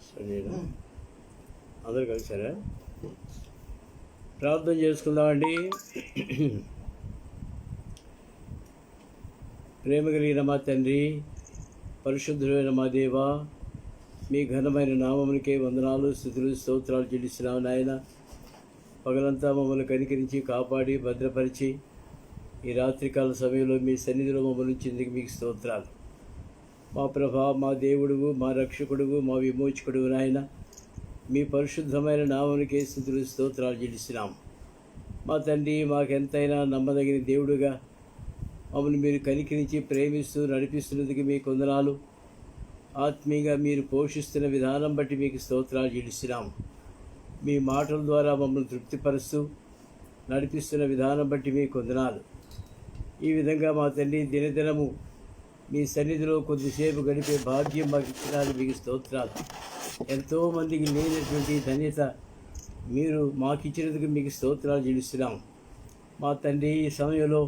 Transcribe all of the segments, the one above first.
సరేనా? అందరూ కలిసారా? ప్రార్థన చేసుకుందామండి. ప్రేమ కలిగిన మా తండ్రి, పరిశుద్ధుడైన మా దేవ, మీ ఘనమైన నామమునికే వందనాలు, స్తుతులు, స్తోత్రాలు చెల్లిస్తున్నాము నాయన. పగలంతా మమ్మల్ని కనికరించి కాపాడి భద్రపరిచి ఈ రాత్రికాల సమయంలో మీ సన్నిధిలో మమ్మల్ని ఉంచేందుకు మీకు స్తోత్రాలు. మా ప్రభా, మా దేవుడువు, మా రక్షకుడువు, మా విమోచకుడువు నాయన. మీ పరిశుద్ధమైన నామమునికే స్తుతులు, స్తోత్రాలు చెల్లిస్తున్నాము. మా తండ్రి, మాకెంతైనా నమ్మదగిన దేవుడుగా మమ్మల్ని మీరు కనికరించి ప్రేమిస్తూ నడిపిస్తున్నందుకు మీకు వందనాలు. ఆత్మీయంగా మీరు పోషిస్తున్న విధానం బట్టి మీకు స్తోత్రాలు చెల్లిస్తున్నాము. మీ మాటల ద్వారా మమ్మల్ని తృప్తిపరుస్తూ నడిపిస్తున్న విధానం బట్టి మీకు వందనాలు. ఈ విధంగా మా తండ్రి దినదినము మీ సన్నిధిలో కొద్దిసేపు గడిపే భాగ్యం మాకు ఇచ్చినారు, మీకు స్తోత్రాలు. ఎంతోమందికి లేనటువంటి ధన్యత మీరు మాకు ఇచ్చినందుకు మీకు స్తోత్రాలు చెల్లిస్తున్నాము. మా తండ్రి, ఈ సమయంలో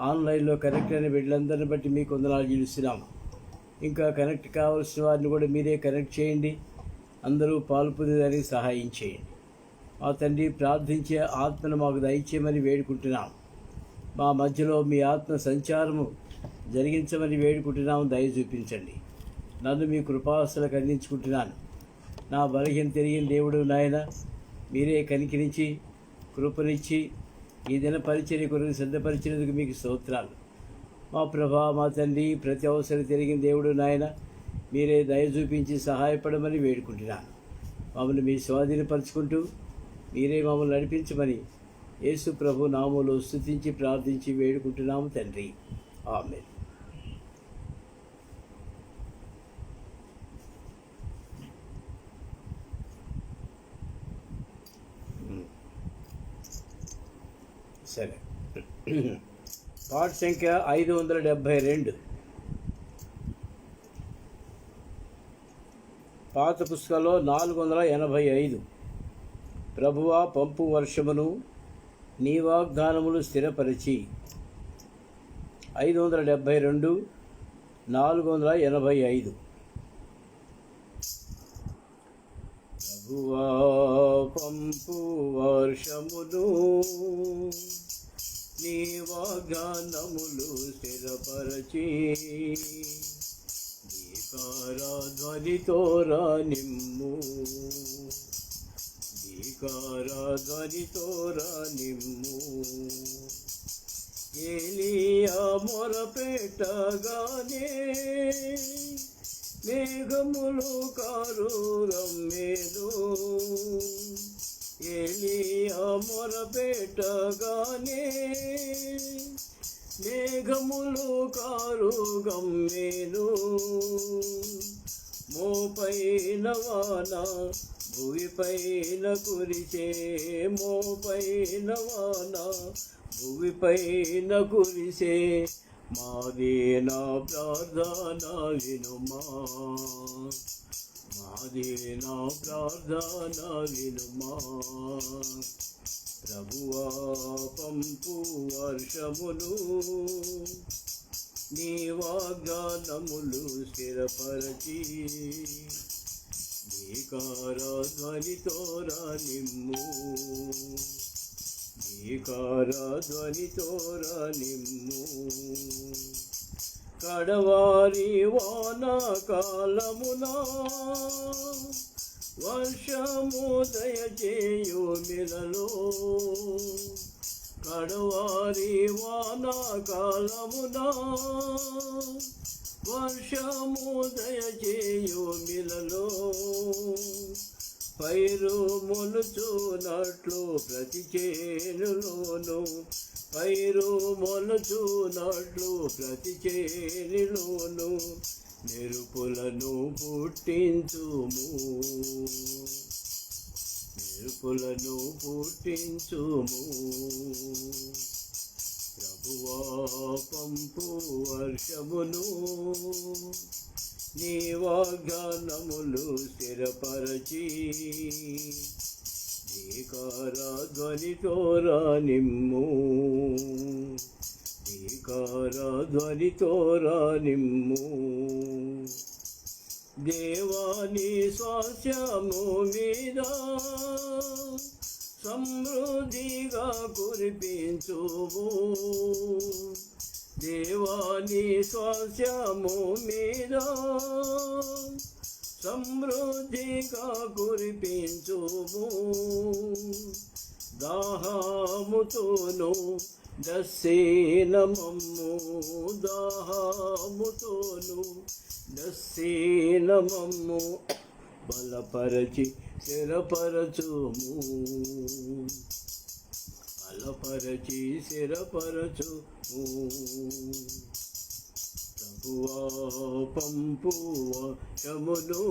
ఆన్లైన్లో కనెక్ట్ అయిన బిడ్డలందరిని బట్టి మీకు వందనాలు చెల్లిస్తున్నాము. ఇంకా కనెక్ట్ కావాల్సిన వారిని కూడా మీరే కనెక్ట్ చేయండి. అందరూ పాల్పొందేదానికి సహాయం చేయండి. మా తండ్రి, ప్రార్థించే ఆత్మను మాకు దయచేయమని వేడుకుంటున్నాం. మా మధ్యలో మీ ఆత్మ సంచారము జరిగించమని వేడుకుంటున్నాము. దయ చూపించండి. నన్ను మీ కృపాస్తులకు అందించుకుంటున్నాను. నా బలహీన తిరిగిన దేవుడు నాయన, మీరే కనికరించి కృపనిచ్చి ఈ దిన పరిచర్య కొరకు సిద్ధపరిచినందుకు మీకు స్తోత్రాలు. మా ప్రభా, మా తండ్రి, ప్రతి అవసరం తిరిగిన దేవుడు నాయన, మీరే దయ చూపించి సహాయపడమని వేడుకుంటున్నాను. మమ్మల్ని మీ స్వాధీనపరుచుకుంటూ మీరే మమ్మల్ని నడిపించమని యేసు ప్రభు నామములో స్తుతించి ప్రార్థించి వేడుకుంటున్నాము తండ్రి. ఆమేన్. సరే, పాట సంఖ్య 572. పాత పుస్తకంలో 485. ప్రభువా, పంపు వర్షమును నీ వాగ్దానములు స్థిరపరిచి. 572, 485. ప్రభువా, పంపు వర్షమును నీ వాగ్దానములు స్థిరపరచి. ధీకార ధ్వనితో రానిమ్ము, ధీకార ధ్వనితో రానిమ్ము. ఏలియా మొరపెట్టగానే మేఘములు కారు రమ్మేను. ఏలియా మొరపెట్టగానే మేఘములు కారు గమ్మేను. మోపైన వాన భూమిపైన కురిసే, మోపైన వాన భూమిపైన కురిసే. మాదేనా ప్రార్థన వినుమా, మాదేనా ప్రార్థన వినుమా. ప్రభువా, పంపు వర్షమును నీ వాగ్దానములు స్థిరపరచి. ధీకార ధ్వనితో రానిమ్ము, ధీకార ధ్వనితో రానిమ్ము. కడవారి వానాకాలమున వర్షము దయచేయు మిలలో. కడవారి వానాకాలమున వర్షము దయచేయు మిలలో. పైరు మొలుచున్నట్లు ప్రతి చేనులోను, పైరు మొలుచున్నట్లు ప్రతి చేనులోను మెరుపులను పుట్టించుము, మెరుపులను పుట్టించుము. ప్రభువా, పంపు వర్షమును నీ వాగ్దానములు స్థిరపరచి. ధీకార ధ్వనితో రానిమ్ము, ధీకార ధ్వనితో రానిమ్ము. దేవాని స్వాస్యము మీద సమృద్ధిగా కురిపించుము. దేవాని స్వాస్యము మీద సమృద్ధిగా కురిపించుము. దాహముతోను దస్సేనమమ్ము, దాహముతోను దస్సేనమమ్ము, బలపరచి స్థిరపరచుము, బలపరచి స్థిరపరచుము. ప్రభువా పంపు వర్షమును,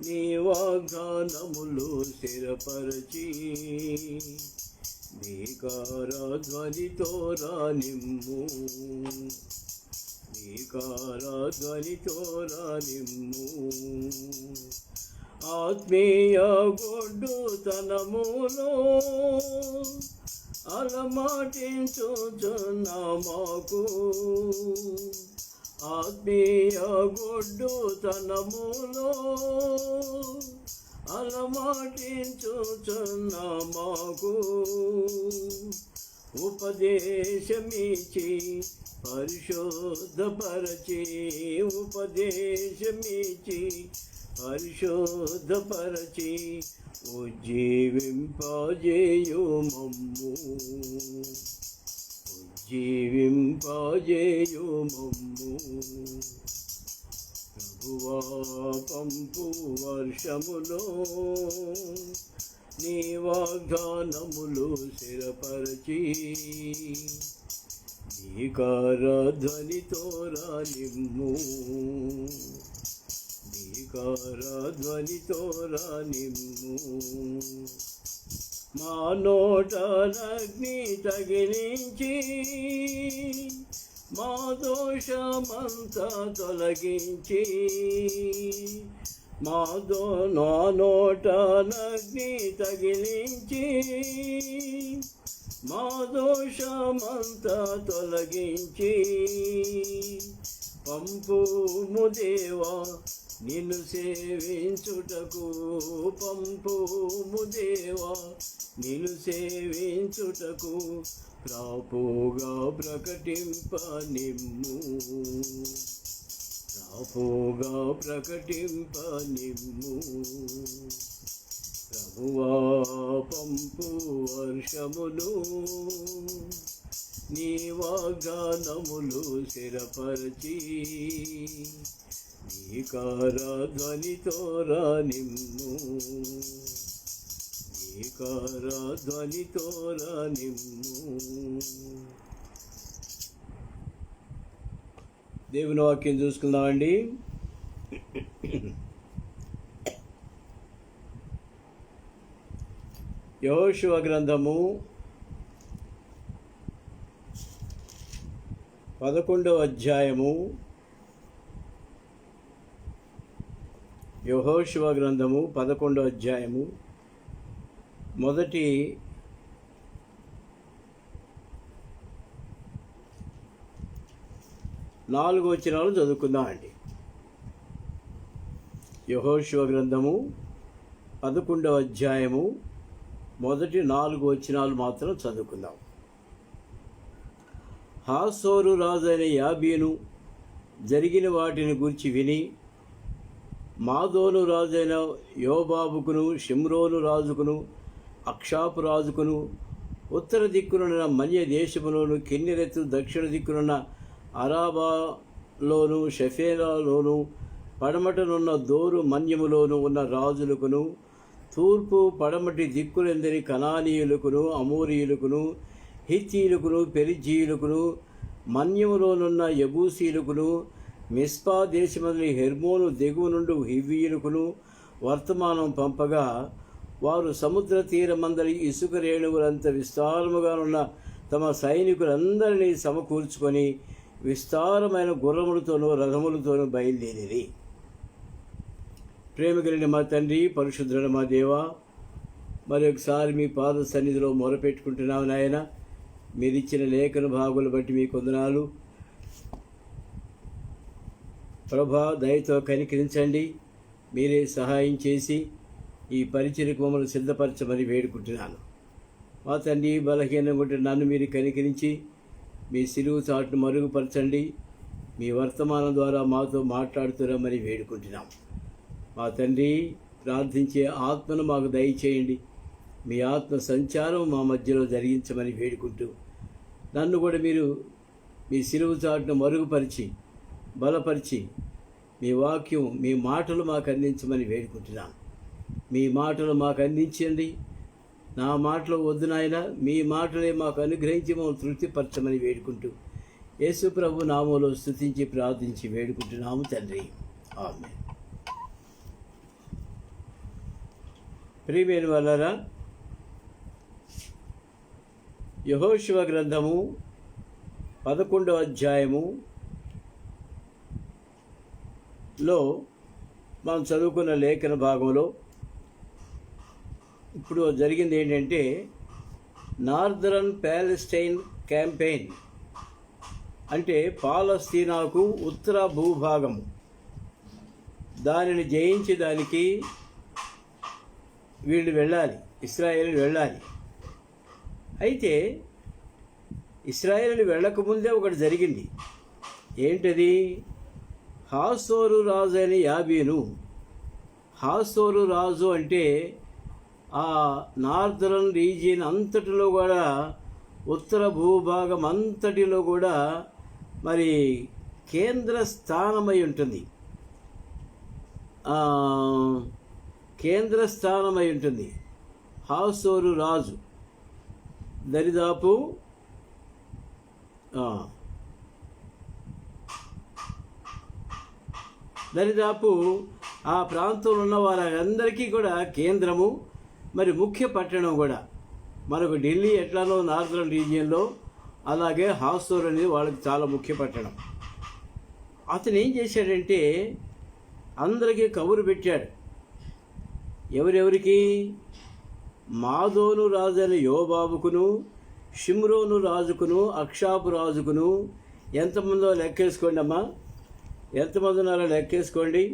నీ వాగ్దానములు స్థిరపరచి భీకర ధ్వనితో రానిమ్ము, భీకర ధ్వనితో రానిమ్ము. ఆత్మీయ గొడ్డుతనములో అలమాటించుచున్న మాకు, ఆత్మీయ గొడ్డుతనములో అలమాటించుచున్న మాకు ఉపదేశమిచ్చి పరిశుద్ధపరచి, ఉపదేశమిచ్చి పరిశుద్ధపరచి ఉజ్జీవింపజేయు మమ్ము, ఉజ్జీవింపజేయు మమ్ము. ప్రభువా పంపు వర్షములో, నీ వాగ్దానములు స్థిరపరచి భీకర ధ్వనితో రానిమ్ము, భీకర ధ్వనితో రానిమ్ము. మా నోటనగ్ని తగిలించి మా దోషమంతా తొలగించి, నా నోటనగ్ని తగిలించి మా దోషమంతా తొలగించి పంపుము దేవా నిన్ను సేవించుటకు, పంపుము దేవా నిన్ను సేవించుటకు, ప్రాపుగా ప్రకటింపనిమ్ము, ప్రాపుగా ప్రకటింపనిమ్ము. ప్రభువా పంపు వర్షమును, నీ వాగ్దానములు స్థిరపరచి భీకర ధ్వనితో రానిమ్ము, భీకర ధ్వనితో రానిమ్ము. దేవుని వాక్యం చూసుకుందామండి. యెహోషువ గ్రంథము 11వ అధ్యాయము. యెహోషువ గ్రంథము 11వ అధ్యాయము మొదటి 4 వచనాలు చదువుకుందామండి. యెహోషువ గ్రంథము 11వ అధ్యాయము మొదటి 4 వచనాలు మాత్రం చదువుకుందాం. హాసోరు రాజైన యాబీను జరిగిన వాటిని గురించి విని మాదోను రాజైన యోబాబుకును, షిమ్రోను రాజుకును, అక్షాపు రాజుకును, ఉత్తర దిక్కునున్న మన్య దేశములోను, కిన్నెరెతు దక్షిణ దిక్కునున్న అరాబాలోను, షెఫేరాలోను, పడమటనున్న దోరు మన్యములోను ఉన్న రాజులకును, తూర్పు పడమటి దిక్కులందరి కనానీయులకును, అమోరీయులకును, హిత్తీయులకును, పెరిజీయులకును, మన్యములోనున్న యబూసీయులకును, మిస్పా దేశమందలి హెర్మోను దిగువ నుండి హివ్వీయులకును వర్తమానం పంపగా, వారు సముద్ర తీరమందలి ఇసుక రేణువులంత విస్తారముగానున్న తమ సైనికులందరినీ సమకూర్చుకొని విస్తారమైన గుర్రములతోనూ రథములతోనూ బయలుదేరిరి. ప్రేమ కలిగిన మా తండ్రి, పరిశుద్ధుడైన మా దేవా, మరొకసారి మీ పాద సన్నిధిలో మొరపెట్టుకుంటున్నావు నాయన. మీరిచ్చిన లేఖన భాగులు బట్టి మీకు వందనాలు. ప్రభా దయతో కనికరించండి, మీరే సహాయం చేసి ఈ పరిచర్యకు మమ్మల్ని సిద్ధపరచమని వేడుకుంటున్నాను. మా తండ్రి, బలహీనంగా ఉంటే నన్ను మీరు కనికరించి మీ సిలువు చాటును మరుగుపరచండి. మీ వర్తమానం ద్వారా మాతో మాట్లాడుతున్నామని వేడుకుంటున్నాం. మా తండ్రి, ప్రార్థించే ఆత్మను మాకు దయచేయండి. మీ ఆత్మ సంచారం మా మధ్యలో జరిగించమని వేడుకుంటూ, నన్ను కూడా మీరు మీ సిలువు చాటును మరుగుపరిచి బలపరిచి మీ వాక్యం, మీ మాటలు మాకు అందించమని వేడుకుంటున్నాను. మీ మాటలు మాకు అందించండి. నా మాటలు వద్దు నాయన, మీ మాటలే మాకు అనుగ్రహించి మమ్మల్ని తృప్తిపరచమని వేడుకుంటూ యేసు ప్రభు నామంలో స్తుతించి ప్రార్థించి వేడుకుంటున్నాము తండ్రి, ఆమేన్. ప్రియమైన వాళ్ళారా, యెహోషువ గ్రంథము 11వ అధ్యాయములో మనం చదువుకున్న లేఖన భాగంలో ఇప్పుడు జరిగింది ఏంటంటే, నార్దరన్ ప్యాలెస్టైన్ క్యాంపెయిన్ అంటే పాలస్తీనాకు ఉత్తర భూభాగం, దానిని జయించడానికి వీళ్ళు వెళ్ళాలి, ఇశ్రాయేలు వెళ్ళాలి. అయితే ఇశ్రాయేలు వెళ్ళకముందే ఒకటి జరిగింది. ఏంటది? హాసోరు రాజు అని యాబీను. హాసోరు రాజు అంటే ఆ నార్దరన్ రీజియన్ అంతటిలో కూడా, ఉత్తర భూభాగం అంతటిలో కూడా మరి కేంద్ర స్థానమై ఉంటుంది. కేంద్ర స్థానమై ఉంటుంది హాసోరు రాజు. దరిదాపు ఆ ప్రాంతంలో ఉన్న వారందరికీ కూడా కేంద్రము, మరి ముఖ్య పట్టణం కూడా. మనకు ఢిల్లీ ఎట్లానో నార్దరన్ రీజియన్లో, అలాగే హాసోర్ అనేది వాళ్ళకి చాలా ముఖ్య పట్టణం. అతను ఏం చేశాడంటే అందరికీ కబురు పెట్టాడు. ఎవరెవరికి? మాదోను రాజు అయిన యోబాబుకును, షిమ్రోను రాజుకును, అక్షాపు రాజుకును. ఎంతమందో లెక్కేసుకోండి అమ్మా, ఎంతమంది ఉన్నారో లెక్కేసుకోండి.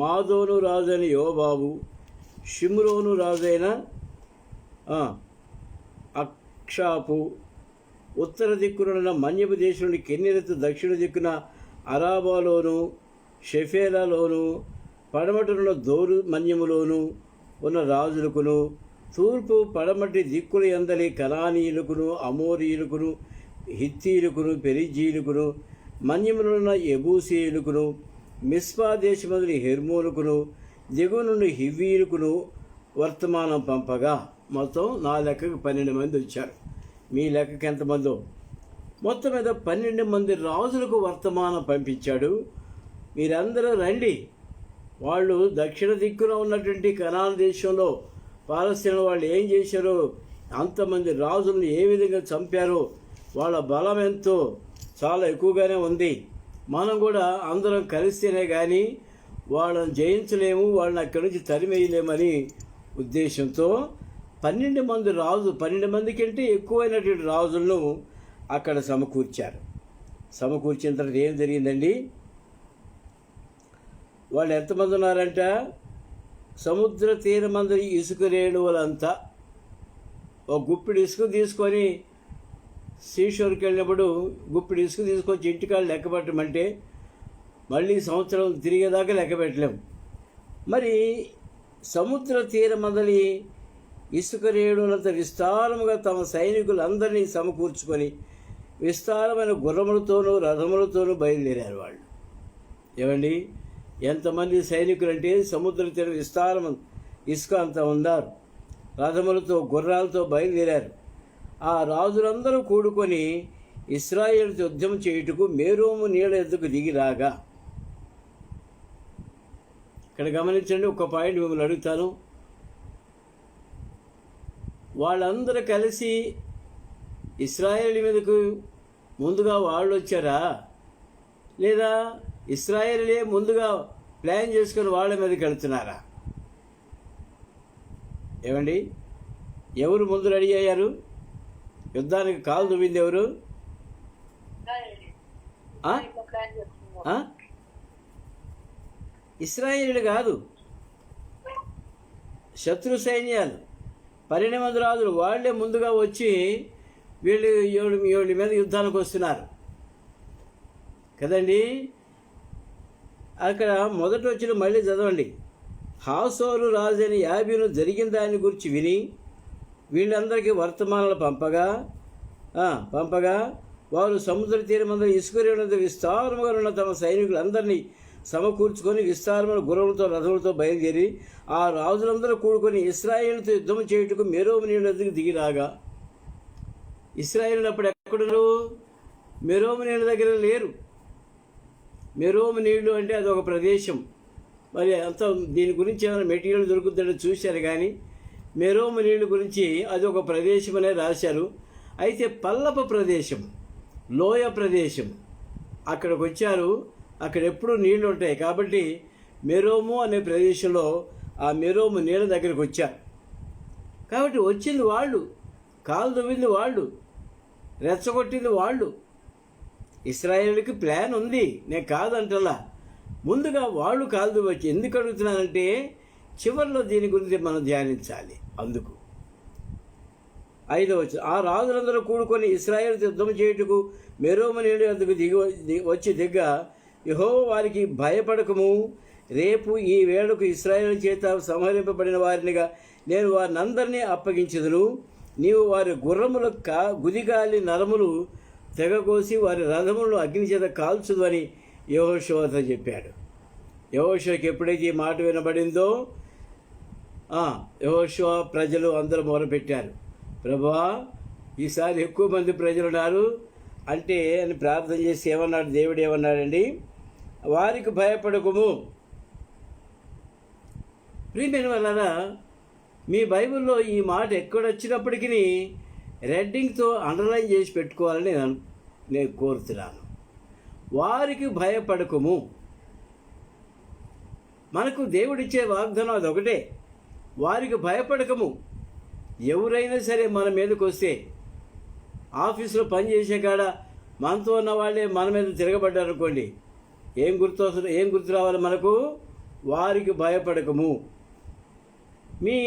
మాదోను రాజు అయిన యోబాబు, షిమ్రోను రాజైన అక్షాపు, ఉత్తర దిక్కునున్న మన్యపు దేశంలోని కెన్నెరెతు, దక్షిణ దిక్కున అరాబాలోను, షెఫేలాలోను, పడమటనున్న దోరు మన్యములోను ఉన్న రాజులకును, తూర్పు పడమటి దిక్కుల యందలి కనానీయులకును, అమోరీయులకును, హిత్తీయులకును, పెరిజీయులకును, మన్యములున్న ఎబూసీయులకును, మిస్పా దేశమందుని హెర్మోనుకును, దిగువ నుండి హివ్వీయులకును వర్తమానం పంపగా, మొత్తం నా లెక్కకు 12 మంది వచ్చారు. మీ లెక్కకి ఎంతమందో? మొత్తం మీద 12 మంది రాజులకు వర్తమానం పంపించాడు. మీరందరూ రండి. వాళ్ళు దక్షిణ దిక్కున ఉన్నటువంటి కనాన్ దేశంలో పాలస్తీనా వాళ్ళు ఏం చేశారో, అంతమంది రాజులను ఏ విధంగా చంపారో, వాళ్ళ బలం ఎంతో చాలా ఎక్కువగానే ఉంది. మనం కూడా అందరం కలిస్తేనే కానీ వాళ్ళని జయించలేము, వాళ్ళని అక్కడి నుంచి తరిమేయలేమని ఉద్దేశంతో 12 మంది 12 మంది కంటే ఎక్కువైనటువంటి రాజులను అక్కడ సమకూర్చారు. సమకూర్చిన తర్వాత ఏం జరిగిందండి? వాళ్ళు ఎంతమంది ఉన్నారంట? సముద్ర తీరమందరి ఇసుక రేణువులంతా ఒక గుప్పిడి ఇసుక తీసుకొని సీషోర్కి వెళ్ళినప్పుడు గుప్పిడి ఇసుక తీసుకొచ్చి ఇంటికాళ్ళు లెక్క పెట్టమంటే మళ్ళీ సంవత్సరం తిరిగేదాకా లెక్క పెట్టలేము. మరి సముద్ర తీరమందలి ఇసుక రేణువులంత విస్తారముగా తమ సైనికులందరినీ సమకూర్చుకొని విస్తారమైన గుర్రములతోనూ రథములతోనూ బయలుదేరారు వాళ్ళు. ఏమండి, ఎంతమంది సైనికులు అంటే సముద్ర తీరం విస్తారం ఇసుక అంతా ఉన్నారు. రథములతో గుర్రాలతో బయలుదేరారు. ఆ రాజులందరూ కూడుకొని ఇశ్రాయేలుతో యుద్ధం చేయుటకు మేరోము నీళ్ళ ఎద్దుకు దిగి రాగా, ఇక్కడ గమనించండి, ఒక పాయింట్ మిమ్మల్ని అడుగుతాను. వాళ్ళందరూ కలిసి ఇశ్రాయేలు మీదకు ముందుగా వాళ్ళు వచ్చారా, లేదా ఇశ్రాయేలే ముందుగా ప్లాన్ చేసుకొని వాళ్ళ మీదకి వెళ్తున్నారా? ఏమండి, ఎవరు ముందు రెడీ అయ్యారు? యుద్ధానికి కాలు దువ్వింది ఎవరు? ఇశ్రాయేలీయులు కాదు, శత్రు సైన్యాలు 12 మంది రాజులు వాళ్ళే ముందుగా వచ్చి వీళ్ళు వీళ్ళ మీద యుద్ధానికి వస్తున్నారు కదండి. అక్కడ మొదట వచ్చిన మళ్ళీ చదవండి. హాసోరు రాజైన యాబీను జరిగిన దాని గురించి విని వీళ్ళందరికీ వర్తమానాలు పంపగా వారు సముద్ర తీరమందరి ఇసుకరేణులతో విస్తారముగా ఉన్న తమ సైనికులందరినీ సమకూర్చుకొని విస్తారమైన గుర్రములతో రథములతో బయలుదేరి ఆ రాజులందరూ కూడుకొని ఇశ్రాయేలుతో యుద్ధం చేయుటకు మెరోము నీళ్ళ దగ్గరికి దిగిరాగా, ఇశ్రాయేలు అప్పుడు ఎక్కడున్నారు? మెరోము నీళ్ళ దగ్గర లేరు. మెరోము నీళ్లు అంటే అదొక ప్రదేశం. మరి అంత దీని గురించి ఏమైనా మెటీరియల్ దొరుకుతుందని చూశారు, కానీ మెరోము నీళ్ళ గురించి అది ఒక ప్రదేశం అనే రాశారు. అయితే పల్లపు ప్రదేశం, లోయ ప్రదేశం, అక్కడికి వచ్చారు. అక్కడ ఎప్పుడూ నీళ్లు ఉంటాయి కాబట్టి మెరోము అనే ప్రదేశంలో ఆ మెరోము నీళ్ళ దగ్గరికి వచ్చారు. కాబట్టి వచ్చింది వాళ్ళు, కాలు దువ్వింది వాళ్ళు, రెచ్చగొట్టింది వాళ్ళు. ఇశ్రాయేలుకి ప్లాన్ ఉంది, నేను కాదంటలా. ముందుగా వాళ్ళు కాలు దువ్వచ్చు. ఎందుకు అడుగుతున్నానంటే చివరిలో దీని గురించి మనం ధ్యానించాలి. అందుకు 5వ వచనం, ఆ రాజులందరూ కూడుకొని ఇశ్రాయేలు యుద్ధం చేయుటకు మెరోము నీళ్ళ వద్దకు వచ్చి దిగ్గ, యెహోవా వారికి భయపడకము, రేపు ఈ వేళకు ఇశ్రాయేలు చేత సంహరింపబడిన వారినిగా నేను వారినందరినీ అప్పగించదును. నీవు వారి గుర్రముల గుదిగాలి నరములు తెగకోసి వారి రథములను అగ్ని చేత కాల్చుదు అని యెహోషువతో చెప్పాడు. యెహోషువకి ఎప్పుడైతే ఈ మాట వినబడిందో యెహోషువ ప్రజలు అందరూ మొరపెట్టారు, ప్రభువా ఈసారి ఎక్కువ మంది ప్రజలు ఉన్నారు అంటే అని ప్రార్థన చేసి ఏమన్నాడు? దేవుడు ఏమన్నాడండి? వారికి భయపడకుము. ప్రియమైన వాళ్ళారా, మీ బైబిల్లో ఈ మాట ఎక్కడొచ్చినప్పటికీ రెడ్డింగ్తో అండర్లైన్ చేసి పెట్టుకోవాలని నేను కోరుతున్నాను. వారికి భయపడకుము. మనకు దేవుడిచ్చే వాగ్దానం అదొకటే, వారికి భయపడకము. ఎవరైనా సరే మన మీదకి వస్తే, ఆఫీసులో పనిచేసే కాడ మనతో ఉన్న వాళ్ళే మన మీద తిరగబడ్డారు అనుకోండి, ఏం గుర్తు రావాలి మనకు? వారికి భయపడకము. మీ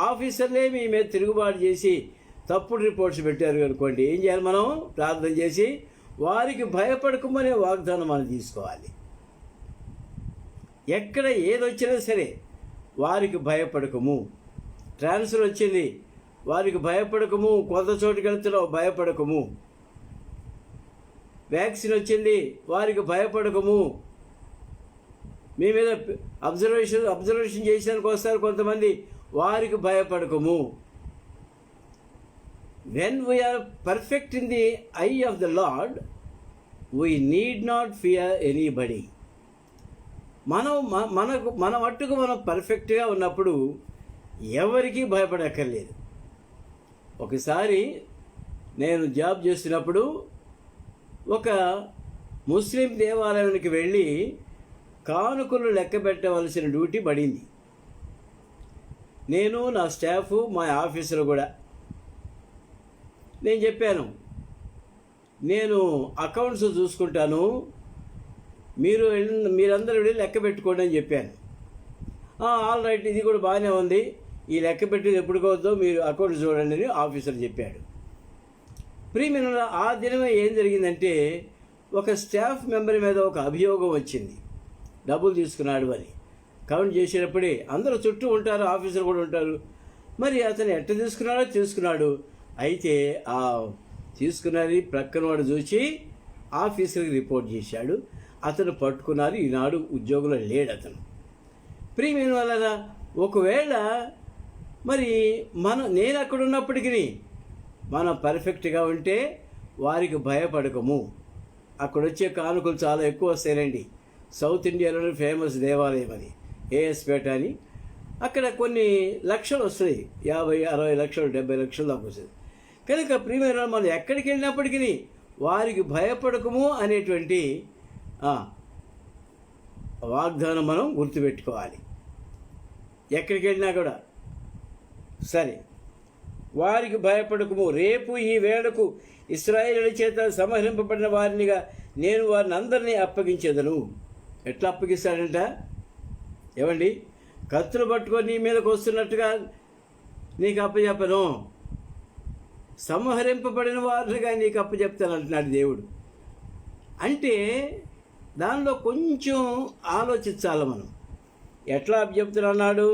ఆఫీసర్లే మీ మీద తిరుగుబాటు చేసి తప్పుడు రిపోర్ట్స్ పెట్టారు అనుకోండి, ఏం చేయాలి? మనం ప్రార్థన చేసి వారికి భయపడకమనే వాగ్దానం మనం తీసుకోవాలి. ఎక్కడ ఏదొచ్చినా సరే వారికి భయపడకము. ట్రాన్స్ఫర్ వచ్చింది, వారికి భయపడకము. కొత్త చోటుకి వెళ్తున్నావు, భయపడకము. వ్యాక్సిన్ వచ్చింది, వారికి భయపడకము. మీ మీద అబ్జర్వేషన్ చేసేందుకు వస్తారు కొంతమంది, వారికి భయపడకము. When we are perfect in the eye of the Lord, we need not fear anybody. మన మట్టుకు మనం పర్ఫెక్ట్గా ఉన్నప్పుడు ఎవరికీ భయపడక్కర్లేదు. ఒకసారి నేను జాబ్ చేస్తున్నప్పుడు ఒక ముస్లిం దేవాలయానికి వెళ్ళి కానుకలు లెక్క పెట్టవలసిన డ్యూటీ పడింది. నేను, నా స్టాఫ్, మా ఆఫీసులో కూడా. నేను చెప్పాను, నేను అకౌంట్స్ చూసుకుంటాను, మీరందరూ వెళ్ళి లెక్క పెట్టుకోండి అని చెప్పాను. ఆల్ రైట్, ఇది కూడా బాగానే ఉంది, ఈ లెక్క పెట్టేది ఎప్పుడుకోవద్దో మీరు అకౌంట్స్ చూడండి అని ఆఫీసర్ చెప్పాడు. ప్రియమైన ఆ దినమే ఏం జరిగిందంటే, ఒక స్టాఫ్ మెంబర్ మీద ఒక అభియోగం వచ్చింది, డబ్బులు తీసుకున్నాడు అని. కౌంట్ చేసేటప్పుడే అందరూ చుట్టూ ఉంటారు, ఆఫీసర్ కూడా ఉంటారు. మరి అతను ఎట్ట తీసుకున్నాడు. అయితే ఆ తీసుకున్నది ప్రక్కన వాడు చూసి ఆఫీసర్కి రిపోర్ట్ చేశాడు. అతను పట్టుకున్నారు. ఈనాడు ఉద్యోగంలో లేడు అతను. ప్రియమైన వల్ల ఒకవేళ మరి నేను అక్కడ ఉన్నప్పటికీ మనం పర్ఫెక్ట్గా ఉంటే వారికి భయపడకము. అక్కడ వచ్చే కానుకలు చాలా ఎక్కువ వస్తాయండి. సౌత్ ఇండియాలోనే ఫేమస్ దేవాలయం అది, ఏఎస్పేట అని. అక్కడ కొన్ని లక్షలు వస్తాయి, 50, 60 లక్షలు, 70 లక్షలు దాకా వస్తుంది. కనుక ప్రియమైన మనం ఎక్కడికి వెళ్ళినప్పటికీ వారికి భయపడకము అనేటువంటి వాగ్దానం మనం గుర్తుపెట్టుకోవాలి. ఎక్కడికి వెళ్ళినా కూడా సరే, వారికి భయపడకము, రేపు ఈ వేళకు ఇశ్రాయేలు చేత సంహరింపబడిన వారినిగా నేను వారిని అందరినీ అప్పగించేదను. ఎట్లా అప్పగిస్తాడంట? ఏమండి, కత్తులు పట్టుకొని నీ మీదకి వస్తున్నట్టుగా నీకు అప్పచెప్పను, సంహరింపబడిన వారుగా నీకు అప్పచెప్తాను అంటున్నాడు దేవుడు. అంటే దానిలో కొంచెం ఆలోచించాలి మనం. ఎట్లా అప్పచెప్తున్నాడు?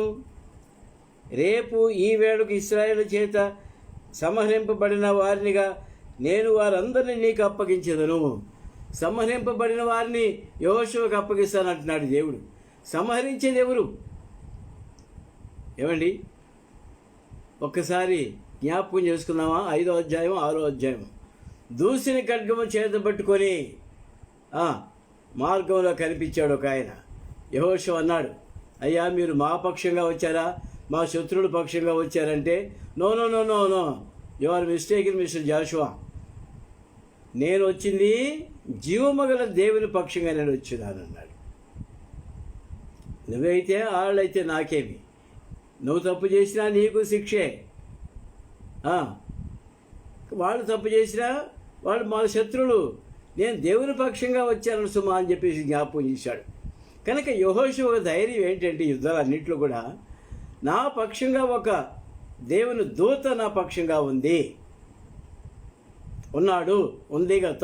రేపు ఈ వేళకు ఇశ్రాయేలు చేత సంహరింపబడిన వారినిగా నేను వారందరినీ నీకు అప్పగించేదను. సంహరింపబడిన వారిని యెహోషువకు అప్పగిస్తాను అంటున్నాడు దేవుడు. సంహరించేది ఎవరు? ఏమండి, ఒక్కసారి జ్ఞాపకం చేసుకుందామా? 5వ అధ్యాయం 6వ అధ్యాయం. దూసిన ఖడ్గము చేత పట్టుకొని మార్గంలో కనిపించాడు ఒక ఆయన. యెహోషువ అన్నాడు, అయ్యా మీరు మా పక్షంగా వచ్చారా, మా శత్రువుల పక్షంగా వచ్చారంటే, no no no no no you are mistaken mister Joshua, నేను వచ్చింది జీవమగల దేవుని పక్షంగా నేను వచ్చినాను అన్నాడు. నువ్వైతే వాళ్ళైతే నాకేమి, నువ్వు తప్పు చేసినా నీకు శిక్షే, వాళ్ళు తప్పు చేసినా వాళ్ళు మా శత్రువులు, నేను దేవుని పక్షంగా వచ్చాను సుమా అని చెప్పేసి జ్ఞాపకం చేశాడు. కనుక యెహోషువ ధైర్యం ఏంటంటే యుద్ధాలన్నింటిలో కూడా నా పక్షంగా ఒక దేవుని దూత నా పక్షంగా ఉందిగా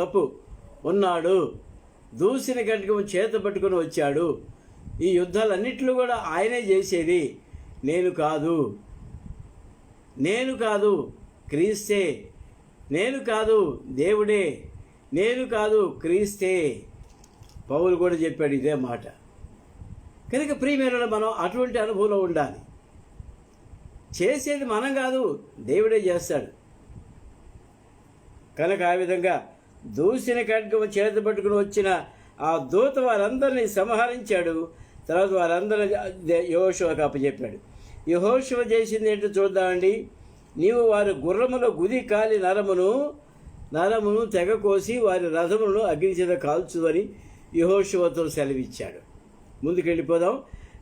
తప్పు ఉన్నాడు, దూసిన గడ్డకం చేత పట్టుకొని వచ్చాడు. ఈ యుద్ధాలన్నింటిలో కూడా ఆయనే చేసేది, నేను కాదు క్రీస్తే, నేను కాదు దేవుడే, నేను కాదు క్రీస్తే. పౌలు కూడా చెప్పాడు ఇదే మాట. కనుక ప్రియమైన మనం అటువంటి అనుభవంలో ఉండాలి. చేసేది మనం కాదు, దేవుడే చేస్తాడు. కనుక ఆ విధంగా దూసిన ఖడ్గము చేత పట్టుకుని వచ్చిన ఆ దూత వారందరినీ సంహరించాడు. తర్వాత వారందరూ యెహోషువకు అప్పచెప్పాడు. యెహోషువ చేసింది ఏంటో చూద్దామండి. నీవు వారి గుర్రముల గుది కాలి నరమును తెగ కోసి వారి రథములను అగ్ని చేత కాల్చుదని యెహోషువతో సెలవిచ్చాడు. ముందుకెళ్ళిపోదాం.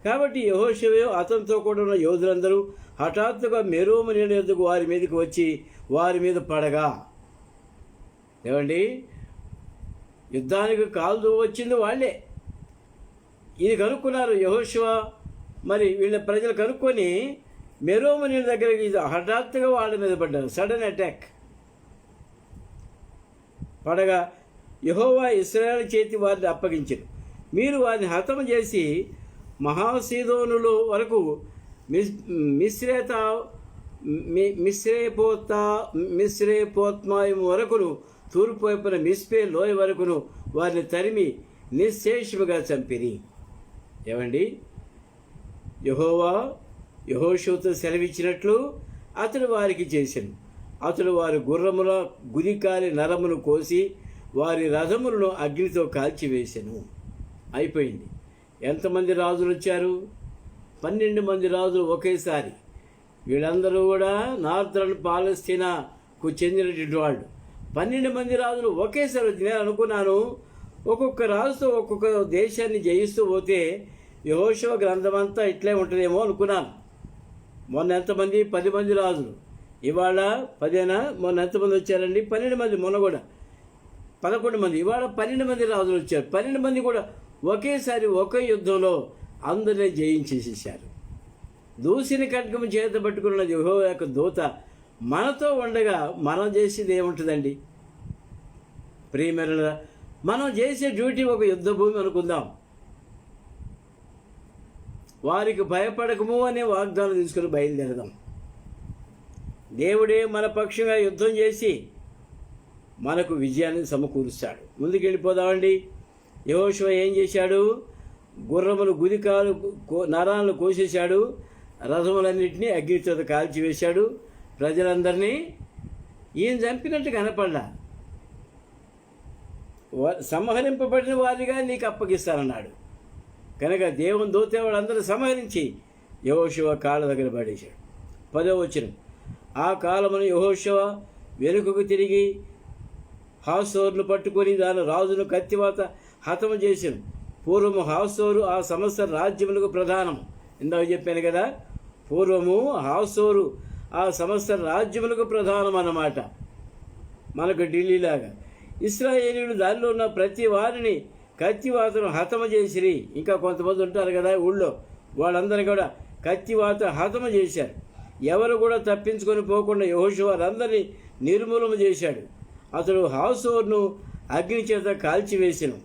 కాబట్టి యెహోషువ అతనితో కూడా ఉన్న యోధులందరూ హఠాత్తుగా మెరోము నీళ్ళ యొద్దకు వారి మీదకి వచ్చి వారి మీద పడగా, ఏమండి, యుద్ధానికి కాలు వచ్చింది వాళ్ళే. ఇది కనుక్కున్నారు యెహోషువ, మరి వీళ్ళ ప్రజలు కనుక్కొని మెరోము నీళ్ళ దగ్గరికి హఠాత్తుగా వాళ్ళ మీద పడ్డారు. సడన్ అటాక్ పడగా యెహోవా ఇశ్రాయేలు చేతి వారిని అప్పగించారు. మీరు వారిని హతము చేసి మహాసీదోనులో వరకు మిశ్రేపోత్మాయం వరకును తూర్పు వైపున మిస్పే లోయ వరకును వారిని తరిమి నిశ్శేషముగా చంపిరి. ఏమండి, యెహోవా యెహోషువతో సెలవిచ్చినట్లు అతడు వారికి చేశాను. అతడు వారి గుర్రముల గుదికాలి నరమును కోసి వారి రథములను అగ్నితో కాల్చివేశాను. అయిపోయింది. ఎంతమంది రాజులు వచ్చారు? 12 మంది రాజులు ఒకేసారి. వీళ్ళందరూ కూడా నార్థరన్ పాలస్తీనాకు చెందినటువంటి వాళ్ళు. 12 మంది రాజులు ఒకేసారి వచ్చి, నేను అనుకున్నాను ఒక్కొక్క రాజుతో ఒక్కొక్క దేశాన్ని జయిస్తూ పోతే యెహోషువ గ్రంథమంతా ఇట్లే ఉంటుందేమో అనుకున్నాను. మొన్న ఎంతమంది? 10 మంది రాజులు. ఇవాళ 10 మొన్న ఎంతమంది వచ్చారండి? 12 మంది. మొన్న కూడా 11 మంది. ఇవాళ 12 మంది రాజులు వచ్చారు. 12 మంది కూడా ఒకేసారి ఒకే యుద్ధంలో అందరినీ జయించేసేసారు. దూసిన ఖడ్గము చేత పట్టుకున్న యెహోవా యొక్క దూత మనతో ఉండగా మనం చేసేది ఏముంటుందండి? ప్రియమైన మనం చేసే డ్యూటీ ఒక యుద్ధ భూమి అనుకుందాం. వారికి భయపడకము అనే వాగ్దానం తీసుకుని బయలుదేరదాం. దేవుడే మన పక్షంగా యుద్ధం చేసి మనకు విజయాన్ని సమకూరుస్తాడు. ముందుకెళ్ళిపోదామండి. యెహోషువ ఏం చేశాడు? గుర్రములు గుదికాలు నరాలను కోసేశాడు, రథములన్నింటినీ అగ్నితో కాల్చివేశాడు. ప్రజలందరినీ ఈయన చంపినట్టు కనపడ్డా. సంహరింపబడిన వారిగా నీకు అప్పగిస్తానన్నాడు. కనుక దేవుని దూత వాళ్ళందరూ సంహరించి యెహోషువ కాళ్ళ దగ్గర పడేశాడు. 10వ వచనం. ఆ కాలమున యెహోషువ వెనుకకు తిరిగి హాసోరును పట్టుకొని దాని రాజును కత్తివాత హతము చేశాను. పూర్వము హాసోరు ఆ సమస్త రాజ్యములకు ప్రధానం. ఇందాక చెప్పాను కదా, పూర్వము హాసోరు ఆ సమస్త రాజ్యములకు ప్రధానం అన్నమాట. మనకు ఢిల్లీలాగా. ఇశ్రాయేలీయులు దానిలో ఉన్న ప్రతి వారిని కత్తివాతను హతము చేసిరి. ఇంకా కొంతమంది ఉంటారు కదా ఊళ్ళో, వాళ్ళందరినీ కూడా కత్తివాత హతము చేశారు. ఎవరు కూడా తప్పించుకొని పోకుండా యెహోషువ వారందరినీ నిర్మూలన చేశాడు. అతడు హాసోరును అగ్నితో కాల్చివేసాను.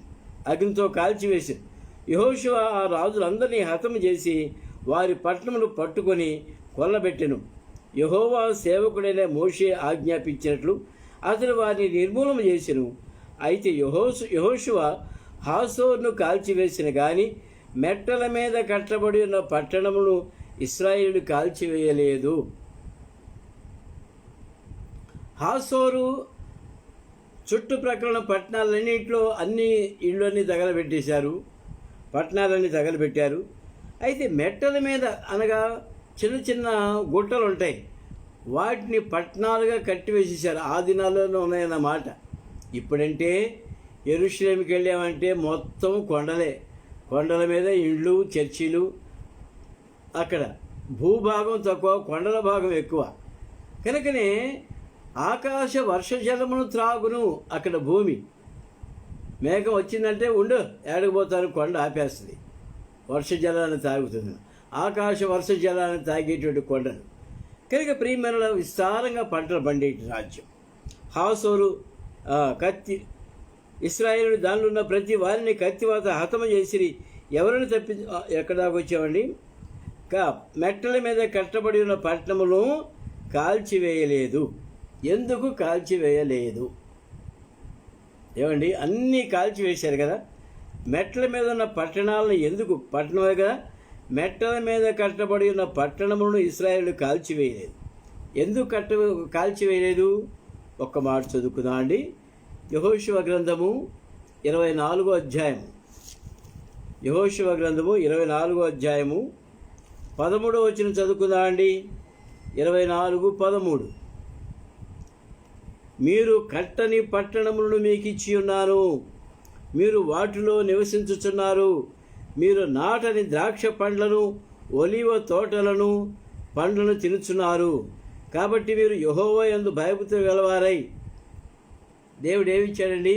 యెహోషువ ఆ రాజులందరినీ హతము చేసి వారి పట్టణమును పట్టుకొని కొల్లబెట్టెను. యెహోవా సేవకుడైన మోషే ఆజ్ఞాపించినట్లు అతడు వారిని నిర్మూలన చేసెను. అయితే యెహోషువ హాసోరును కాల్చివేసిన గాని మెట్టల మీద కట్టబడి ఉన్న పట్టణమును ఇశ్రాయేలు కాల్చివేయలేదు. హాసోరు చుట్టుప్రక్కల పట్టణాలన్నింటిలో అన్ని ఇళ్ళన్నీ తగలబెట్టేశారు, పట్టణాలన్నీ తగలబెట్టారు. అయితే మెట్టల మీద అనగా చిన్న చిన్న గుట్టలు ఉంటాయి, వాటిని పట్టణాలుగా కట్టివేసేసారు. ఆ దినాల్లోనే ఉన్నాయన్నమాట. ఇప్పుడంటే యెరూషలేముకి వెళ్ళామంటే మొత్తం కొండల మీద ఇండ్లు, చర్చిలు. అక్కడ భూభాగం తక్కువ, కొండల భాగం ఎక్కువ. కనుకనే ఆకాశ వర్షజలమును త్రాగును. అక్కడ భూమి మేఘం వచ్చిందంటే ఏడకపోతాను, కొండ ఆపేస్తుంది, వర్షజలాన్ని తాగుతుంది. ఆకాశ వర్షజలాన్ని తాగేటువంటి కొండలు. కనుక ప్రియమైన విస్తారంగా పంటలు పండేటి రాజ్యం. హాసోరు కత్తి ఇశ్రాయేలు దానిలో ఉన్న ప్రతి వారిని కత్తివాత హతము చేసిరి. ఎవరిని ఎక్కడ దాకా వచ్చామండి? మెట్టల మీద కట్టబడి ఉన్న పట్టణమును కాల్చివేయలేదు. ఎందుకు కాల్చివేయలేదు? ఏమండి, అన్నీ కాల్చివేశారు కదా. మెట్టల మీద ఉన్న పట్టణాలను ఎందుకు? పట్టణమే కదా. మెట్టల మీద కట్టబడి ఉన్న పట్టణములను ఇశ్రాయేలు కాల్చివేయలేదు. ఎందుకు కాల్చివేయలేదు? ఒక్క మాట చదువుకుందాం అండి. యెహోషువ గ్రంథము 24వ అధ్యాయము. యెహోషువ గ్రంథము 24వ అధ్యాయము 13వ వచనం చదువుకుందాం అండి. 24:13. మీరు కట్టని పట్టణములను మీకు ఇచ్చి ఉన్నాను, మీరు వాటిలో నివసించుచున్నారు. మీరు నాటని ద్రాక్ష పండ్లను, ఒలీవ తోటలను, పండ్లను తినుచున్నారు. కాబట్టి మీరు యెహోవా యందు భయభక్తులు గలవారై. దేవుడు ఏమిచ్చాడండి?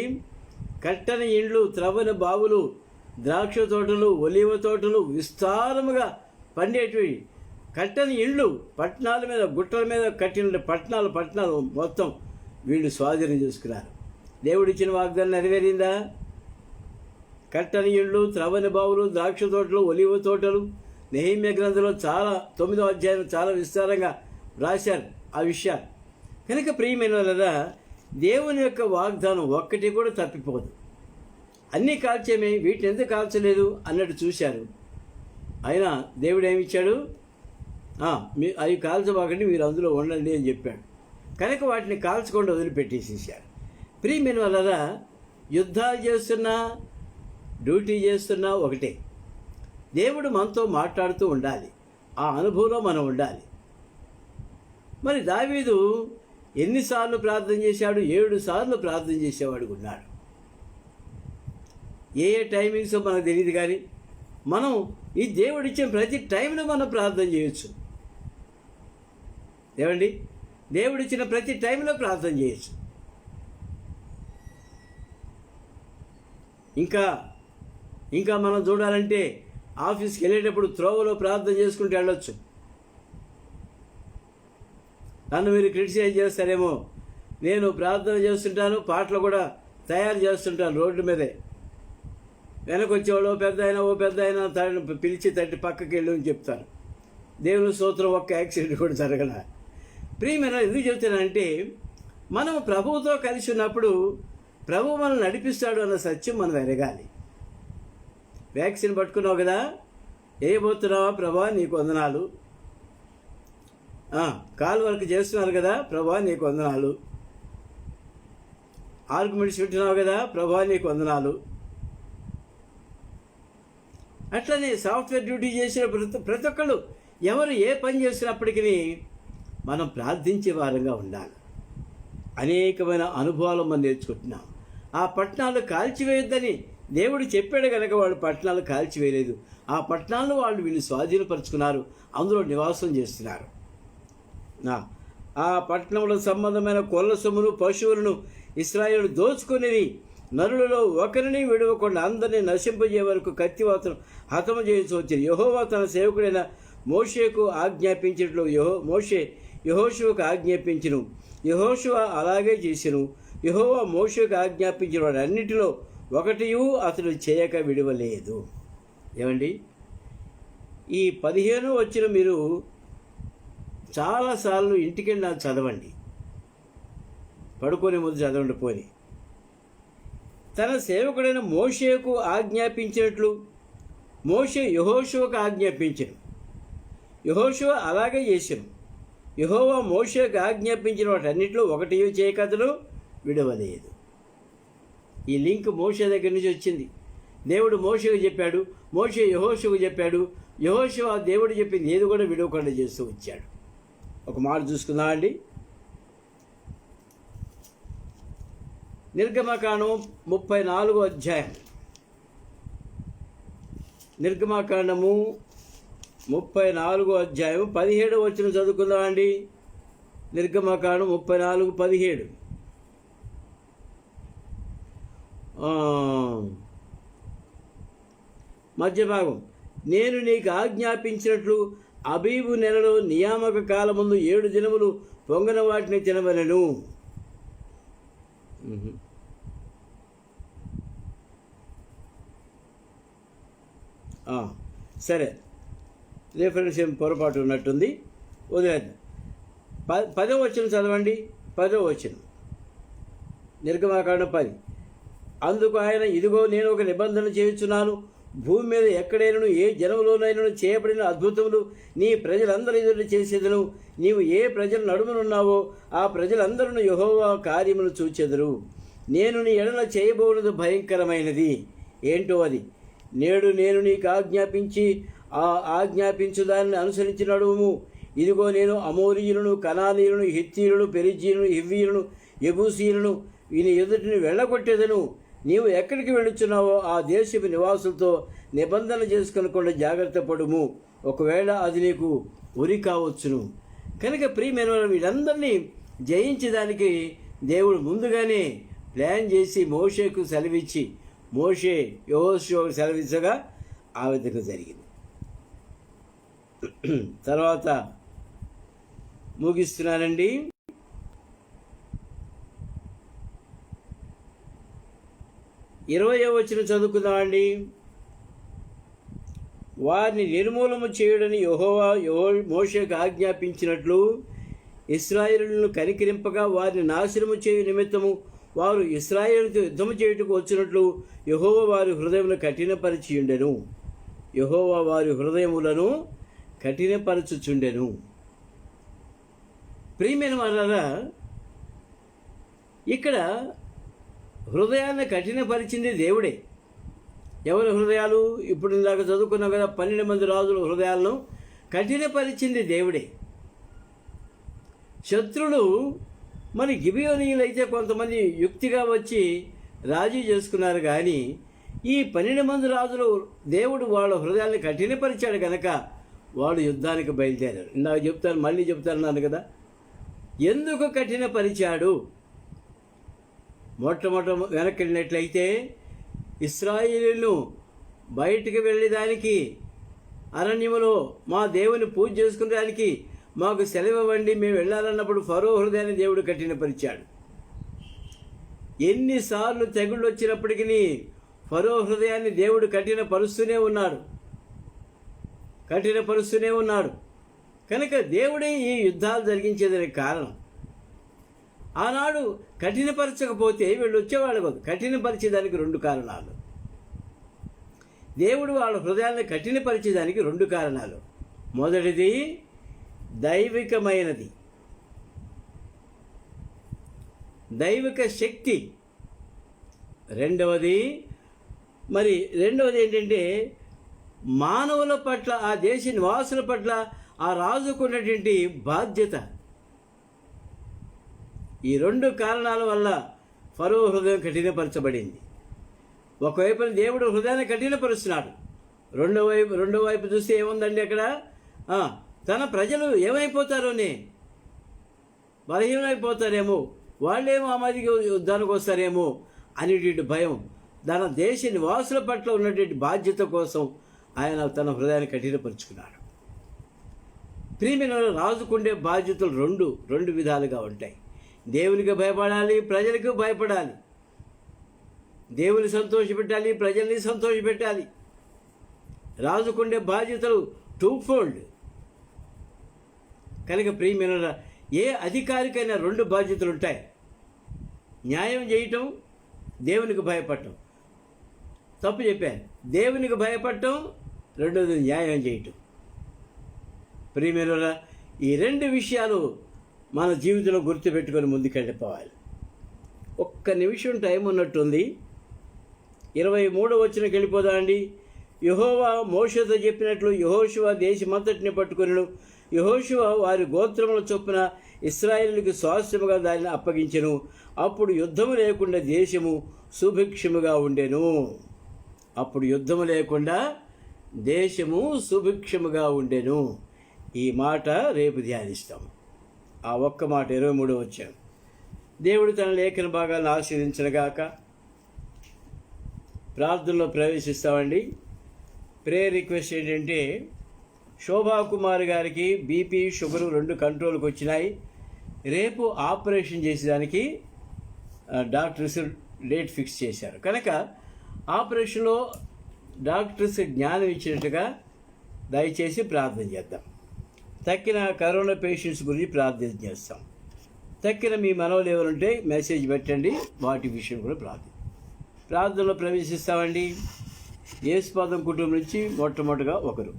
కట్టని ఇండ్లు, త్రవ్వని బావులు, ద్రాక్ష తోటలు, ఒలీవ తోటలు విస్తారముగా పండేటివి. కట్టని ఇండ్లు, పట్టణాల మీద, గుట్టల మీద కట్టిన పట్టణాలు మొత్తం వీళ్ళు స్వాధీనం చేసుకున్నారు. దేవుడిచ్చిన వాగ్దానం నెరవేరిందా? కట్టని ఇండ్లు, త్రవ్వని బావులు, ద్రాక్ష తోటలు, ఒలీవ తోటలు. నెహెమ్యా గ్రంథంలో 9వ అధ్యాయం చాలా విస్తారంగా రాశారు ఆ విషయాలు. కనుక ప్రియమైన వాళ్ళరా, దేవుని యొక్క వాగ్దానం ఒక్కటి కూడా తప్పిపోదు. అన్నీ కాల్చేమే, వీటిని ఎందుకు కాల్చలేదు అన్నట్టు చూశారు. అయినా దేవుడు ఏమిచ్చాడు? అవి కాల్చబాకండి, మీరు అందులో ఉండండి అని చెప్పాడు. కనుక వాటిని కాల్చకుండా వదిలిపెట్టేసేసారు. ప్రియమైన వాళ్ళరా, యుద్ధాలు చేస్తున్నా, డ్యూటీ చేస్తున్నా ఒకటే. దేవుడు మనతో మాట్లాడుతూ ఉండాలి, ఆ అనుభవంలో మనం ఉండాలి. మరి దావీదు ఎన్నిసార్లు ప్రార్థన చేశాడు? 7 సార్లు ప్రార్థన చేసేవాడు ఉన్నాడు. ఏ టైమింగ్స్ మనకు తెలియదు, కానీ మనం ఈ దేవుడిచ్చిన ప్రతి టైంలో మనం ప్రార్థన చేయొచ్చు. ఏమండి, దేవుడిచ్చిన ప్రతి టైంలో ప్రార్థన చేయొచ్చు. ఇంకా మనం చూడాలంటే ఆఫీస్కి వెళ్ళేటప్పుడు త్రోవలో ప్రార్థన చేసుకుంటూ వెళ్ళొచ్చు. నన్ను మీరు క్రిటిసైజ్ చేస్తారేమో, నేను ప్రార్థన చేస్తుంటాను, పాటలు కూడా తయారు చేస్తుంటాను రోడ్డు మీదే. వెనకొచ్చేవాళ్ళు ఓ పెద్ద అయినా పిలిచి తట్టి పక్కకి వెళ్ళు అని చెప్తాను. దేవుని స్తోత్రం, ఒక్క యాక్సిడెంట్ కూడా జరగల. ప్రియమైన ఎందుకు చెప్తానంటే, మనం ప్రభువుతో కలిసి ఉన్నప్పుడు ప్రభువు మనల్ని నడిపిస్తాడు అన్న సత్యం మనం ఎరగాలి. వ్యాక్సిన్ పట్టుకున్నావు కదా, వేయబోతున్నావా? ప్రభా నీకు వందనాలు. కాల్ వర్క్ చేస్తున్నారు కదా, ప్రభా నీకు వందనాలు. ఆర్గ్యుమెంట్స్ వింటున్నావు కదా, ప్రభా నీకు వందనాలు. అట్లనే సాఫ్ట్వేర్ డ్యూటీ చేసిన ప్రతి ఒక్కళ్ళు ఎవరు ఏ పని చేసినప్పటికీ మనం ప్రార్థించే వారంగా ఉండాలి. అనేకమైన అనుభవాలు మనం నేర్చుకుంటున్నాం. ఆ పట్టణాలు కాల్చివేయొద్దని దేవుడు చెప్పాడు కనుక వాళ్ళు పట్టణాలు కాల్చివేయలేదు. ఆ పట్టణాలను వీళ్ళు స్వాధీనపరుచుకున్నారు, అందులో నివాసం చేస్తున్నారు. ఆ పట్టణంలో సంబంధమైన కొల్ల సొమ్మును, పశువులను ఇశ్రాయేలు దోచుకునేది. నరులలో ఒకరిని విడవకుండా అందరినీ నశింపజే వరకు కత్తివాతను హతము చేయించి వచ్చింది. యెహోవా తన సేవకుడైన మోషేకు ఆజ్ఞాపించినట్లు మోషే యెహోషువకు ఆజ్ఞాపించును. యెహోషువ అలాగే చేసెను. యెహోవా మోషేకు ఆజ్ఞాపించిన వాడన్నిటిలో ఒకటియూ అతడు చేయక విడవలేదు. ఏమండి, ఈ 15 వచ్చిన మీరు చాలాసార్లు ఇంటికెళ్ళి నాకు చదవండి, పడుకొని ముందు చదవండి. పోని తన సేవకుడైన మోషేకు ఆజ్ఞాపించినట్లు మోషే యెహోషువకు ఆజ్ఞాపించెను. యెహోషువ అలాగే చేసెను. యెహోవా మోషేకు ఆజ్ఞాపించిన వాటన్నిటిలో ఒకటి చేయక అతడు విడవలేదు. ఈ లింక్ మోషే దగ్గర నుంచి వచ్చింది. దేవుడు మోషేకు చెప్పాడు, మోషే యెహోషువకు చెప్పాడు, యెహోషువ దేవుడు చెప్పింది ఏది కూడా విడవకుండా చేస్తూ వచ్చాడు. ఒక మాట చూసుకుందాం అండి. నిర్గమకాండం 34వ అధ్యాయం. నిర్గమకాండము 34వ అధ్యాయం 17వ వచనం చదువుకుందాం అండి. నిర్గమకాండం 34:17. మధ్య భాగం. నేను నీకు ఆజ్ఞాపించినట్లు అబీబు నెలలో నియామక కాలముందు 7 దినములు పొంగన వాటిని తినవలెను. సరే, రిఫరెన్స్ ఏం పొరపాటు ఉన్నట్టుంది, వదిలేదు. 10వ వచనం చదవండి. 10వ వచనం నిర్గమకాండం 10. అందుకు ఆయన, ఇదిగో నేను ఒక నిబంధన చేయుచున్నాను. భూమి మీద ఎక్కడైనా ఏ జనములోనైనా చేయబడిన అద్భుతములు నీ ప్రజలందరి ఎదుట చేసేదను. నీవు ఏ ప్రజల నడుమనున్నావో ఆ ప్రజలందరూ యెహోవా కార్యములు చూచెదరు. నేను నీ ఎడల చేయబోనది భయంకరమైనది. ఏంటో అది? నేడు నేను నీకు ఆజ్ఞాపించు దానిని అనుసరించి నడువుము. ఇదిగో నేను అమోరీయులను, కనానీయులను, హిత్తీయులను, పెరిజీయులను, హివ్వీయులను, యెబూసీయులను వీని ఎదుటిని వెళ్ళగొట్టేదను. నీవు ఎక్కడికి వెళ్ళుచున్నావో ఆ దేశపు నివాసులతో నిబంధన చేసుకొనకుండా జాగ్రత్త పడుము. ఒకవేళ అది నీకు ఉరి కావచ్చును. కనుక ప్రియమైన వీళ్ళందరినీ జయించడానికి దేవుడు ముందుగానే ప్లాన్ చేసి మోషేకు సెలవిచ్చి, మోషే యెహోషువకు సెలవిచ్చగా ఆ విధంగా జరిగింది. తర్వాత ముగిస్తున్నానండి. 20వ వచనం చదువుకుందామండి. వారిని నిర్మూలము చేయుడని యెహోవా మోషేకు ఆజ్ఞాపించినట్లు ఇశ్రాయేలులను కనికరింపగా వారిని నాశనము చేయు నిమిత్తము వారు ఇశ్రాయేలుతో యుద్ధము చేయుటకు వచ్చినట్లు యెహోవా వారి హృదయములను కఠినపరిచియుండెను. యెహోవా వారి హృదయములను కఠినపరచుచుండెను. ప్రియమైన వారలారా, ఇక్కడ హృదయాన్ని కఠినపరిచింది దేవుడే. ఎవరి హృదయాలు? ఇప్పుడు ఇందాక చదువుకున్నాం కదా, 12 మంది రాజుల హృదయాలను కఠినపరిచింది దేవుడే. శత్రులు మరి గిబియోనీయులైతే కొంతమంది యుక్తిగా వచ్చి రాజీ చేసుకున్నారు, కానీ ఈ 12 మంది రాజులు దేవుడు వాళ్ళ హృదయాన్ని కఠినపరిచాడు కనుక వాళ్ళు యుద్ధానికి బయలుదేరారు. ఇందాక చెప్తాను, మళ్ళీ చెప్తానన్నాను కదా, ఎందుకు కఠినపరిచాడు? మొట్టమొదట వెనక్కి వెళ్ళినట్లయితే ఇశ్రాయేలీయులను బయటికి వెళ్ళేదానికి అరణ్యములో మా దేవుని పూజ చేసుకునేదానికి మాకు సెలవు ఇవ్వండి, మేము వెళ్ళాలన్నప్పుడు ఫరో హృదయాన్ని దేవుడు కఠినపరిచాడు. ఎన్నిసార్లు తెగుళ్ళు వచ్చినప్పటికీ ఫరో హృదయాన్ని దేవుడు కఠినపరుస్తూనే ఉన్నాడు. కనుక దేవుడే ఈ యుద్ధాలు జరిగించేదానికి కారణం. ఆనాడు కఠినపరచకపోతే వీళ్ళు వచ్చేవాళ్ళు కాదు. కఠినపరిచేదానికి 2 కారణాలు. దేవుడు వాళ్ళ హృదయాన్ని కఠినపరిచేదానికి 2 కారణాలు. మొదటిది దైవికమైనది, దైవిక శక్తి. రెండవది ఏంటంటే మానవుల పట్ల, ఆ దేశ నివాసుల పట్ల ఆ రాజుకున్నటువంటి బాధ్యత. ఈ 2 కారణాల వల్ల ఫరో హృదయం కఠినపరచబడింది. ఒకవైపున దేవుడు హృదయాన్ని కఠినపరుస్తున్నాడు, రెండో వైపు చూస్తే ఏముందండి అక్కడ? తన ప్రజలు ఏమైపోతారోనే, బలహీనమైపోతారేమో, వాళ్ళేమో ఆ మధ్యకి యుద్ధానికి వస్తారేమో అనేటువంటి భయం, తన దేశ నివాసుల పట్ల ఉన్నటువంటి బాధ్యత కోసం ఆయన తన హృదయాన్ని కఠినపరుచుకున్నాడు. ప్రియమైన రాజుకుండే బాధ్యతలు రెండు విధాలుగా ఉంటాయి. దేవునికి భయపడాలి, ప్రజలకు భయపడాలి. దేవుని సంతోషపెట్టాలి, ప్రజల్ని సంతోషపెట్టాలి. రాజుకుండే బాధ్యతలు టూఫోల్డ్. కనుక ప్రియమైన ఏ అధికారికైనా 2 బాధ్యతలు ఉంటాయి. న్యాయం చేయటం, దేవునికి భయపడటం. తప్పు చెప్పాను. దేవునికి భయపడటం, రెండోది న్యాయం చేయటం. ప్రియమైన ఈ 2 విషయాలు మన జీవితంలో గుర్తుపెట్టుకొని ముందుకెళ్ళిపోవాలి. ఒక్క నిమిషం టైం ఉన్నట్టుంది. 23వ వచనంకి వెళ్ళిపోదామండి. యెహోవా మోషేతో చెప్పినట్లు యెహోషువ దేశమంతటిని పట్టుకొనెను. యెహోషువ వారి గోత్రముల చొప్పున ఇశ్రాయేలుకి స్వాస్థ్యముగా దానిని అప్పగించెను. అప్పుడు యుద్ధము లేకుండా దేశము సుభిక్షముగా ఉండెను. అప్పుడు యుద్ధము లేకుండా దేశము సుభిక్షముగా ఉండెను. ఈ మాట రేపు ధ్యానిస్తాం. ఆ ఒక్క మాట 23వ వచనం. దేవుడు తన లేఖన భాగాలను ఆశీర్వదించనుగాక. ప్రార్థనలో ప్రవేశిస్తామండి. ప్రేయర్ రిక్వెస్ట్ ఏంటంటే, శోభాకుమార్ గారికి బీపీ, షుగరు 2 కంట్రోల్కి వచ్చినాయి. రేపు ఆపరేషన్ చేసేదానికి డాక్టర్స్ డేట్ ఫిక్స్ చేశారు. కనుక ఆపరేషన్లో డాక్టర్స్ జ్ఞానం ఇచ్చినట్టుగా దయచేసి ప్రార్థన చేద్దాం. తక్కిన కరోనా పేషెంట్స్ గురించి ప్రార్థన చేస్తాం. తక్కిన మీ మనవలు ఎవరుంటే మెసేజ్ పెట్టండి, వాటి విషయం కూడా ప్రార్థనలో ప్రవేశిస్తామండి. యేసుపాదం కుటుంబం నుంచి మొట్టమొదటిగా ఒకరు.